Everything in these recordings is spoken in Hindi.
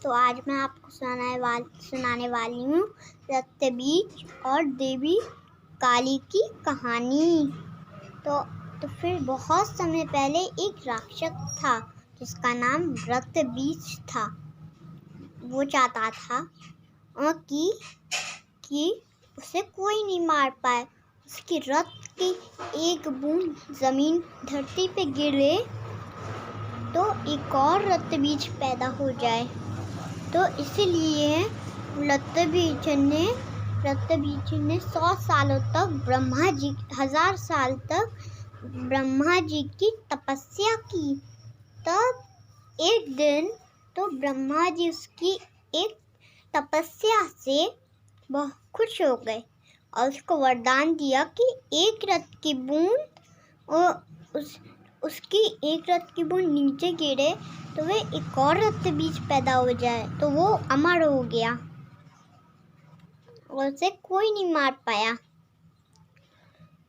तो आज मैं आपको सुनाने वाली हूँ रक्तबीज और देवी काली की कहानी। तो फिर बहुत समय पहले एक राक्षस था जिसका नाम रक्तबीज था। वो चाहता था कि उसे कोई नहीं मार पाए। उसकी रक्त की एक बूंद जमीन धरती पे गिरे तो एक और रक्तबीज पैदा हो जाए। तो इसलिए रक्तबीज ने 100 सालों तक 1000 साल तक ब्रह्मा जी की तपस्या की। तब एक दिन तो ब्रह्मा जी उसकी एक तपस्या से बहुत खुश हो गए और उसको वरदान दिया कि एक रत्न की बूंद उसकी एक रत्न की बूंद नीचे गिरे तो वे एक और रक्तबीज पैदा हो जाए। तो वो अमर हो गया और उसे कोई नहीं मार पाया।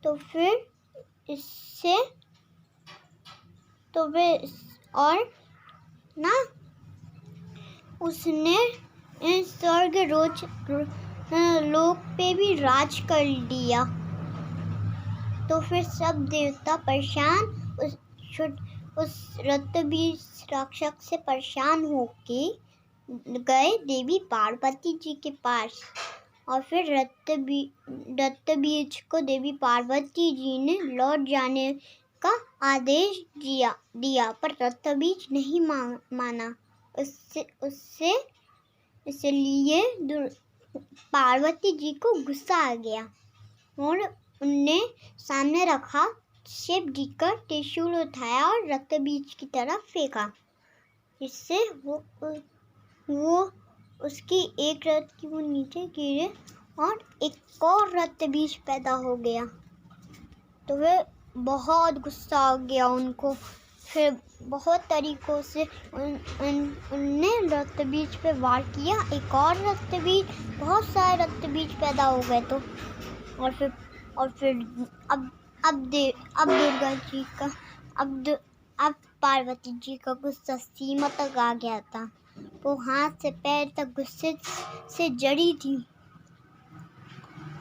तो फिर इससे तो वे और ना उसने स्वर्ग लोक पे भी राज कर लिया। तो फिर सब देवता परेशान उस रक्तबीज राक्षस से परेशान होके गए देवी पार्वती जी के पास। और फिर रक्तबीज को देवी पार्वती जी ने लौट जाने का आदेश दिया पर रक्तबीज नहीं माना। इसलिए पार्वती जी को गुस्सा आ गया और उनने सामने रखा शिव जी का त्रिशूल उठाया और रक्तबीज की तरफ फेंका। इससे वो उसकी एक रक्त की वो नीचे गिरे और एक और रक्तबीज पैदा हो गया। तो वे बहुत गुस्सा आ गया उनको। फिर बहुत तरीकों से उनने रक्तबीज पे वार किया। एक और रक्तबीज, बहुत सारे रक्तबीज पैदा हो गए। तो और फिर अब दुर्गा जी का अब पार्वती जी का गुस्सा सीमा तक आ गया था। वो हाथ से पैर तक गुस्से से जड़ी थी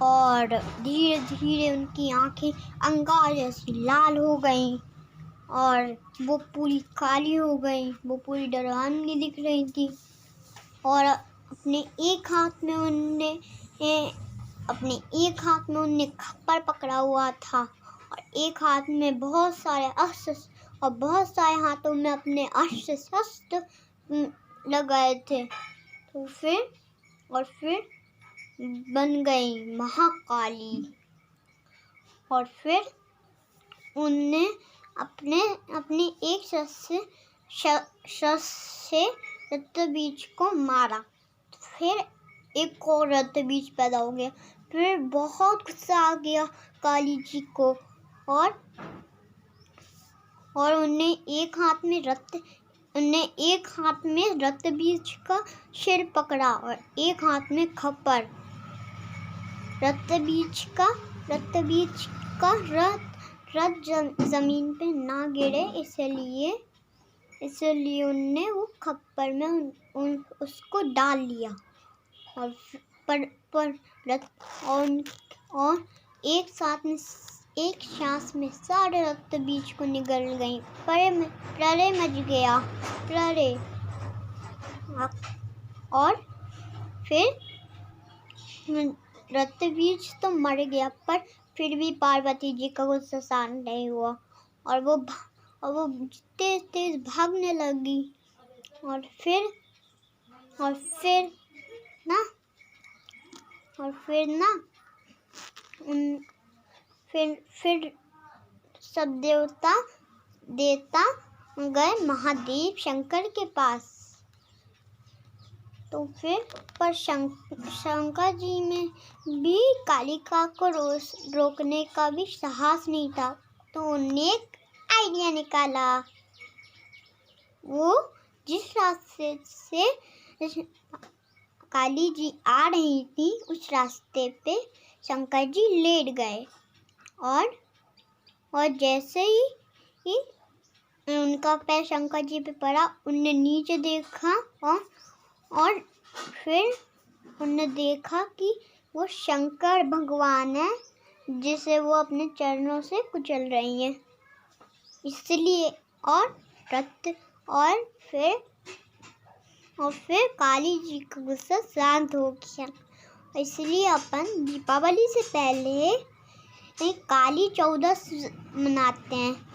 और धीरे धीरे उनकी आंखें अंगार जैसी लाल हो गईं और वो पूरी काली हो गई। वो पूरी डरावनी दिख रही थी और अपने एक हाथ में उनने खप्पर पकड़ा हुआ था और एक हाथ में बहुत सारे अस्त्र और बहुत सारे हाथों में अपने अस्त्र शस्त्र लगाए थे। तो फिर बन गई महाकाली। और फिर उनने अपने एक शस्त्र से रक्तबीज को मारा। फिर एक और रक्तबीज पैदा हो गया। फिर बहुत गुस्सा आ गया काली जी को और उन्हें एक हाथ में रक्तबीज का सिर पकड़ा और एक हाथ में खप्पर। रक्तबीज का रक्त जमीन पे ना गिरे इसलिए उनने वो खप्पर में उसको डाल लिया और एक सांस में सारे रक्तबीज को निगल गई। प्रलय मच गया प्रलय। और फिर रक्तबीज तो मर गया पर फिर भी पार्वती जी का गुस्सा शांत नहीं हुआ और वो तेज तेज भागने लगी। और फिर सब देवता गए महादेव शंकर के पास। तो फिर पर शंकर जी में भी कालिका को रोकने का भी साहस नहीं था। तो उन्होंने एक आइडिया निकाला। वो जिस रास्ते से काली जी आ रही थी उस रास्ते पे शंकर जी लेट गए और जैसे ही उनका पैर शंकर जी पे पड़ा उनने नीचे देखा फिर उन्होंने देखा कि वो शंकर भगवान है जिसे वो अपने चरणों से कुचल रही हैं, इसलिए और फिर काली जी का गुस्सा शांत हो गया। इसलिए अपन दीपावली से पहले एक काली चौदस मनाते हैं।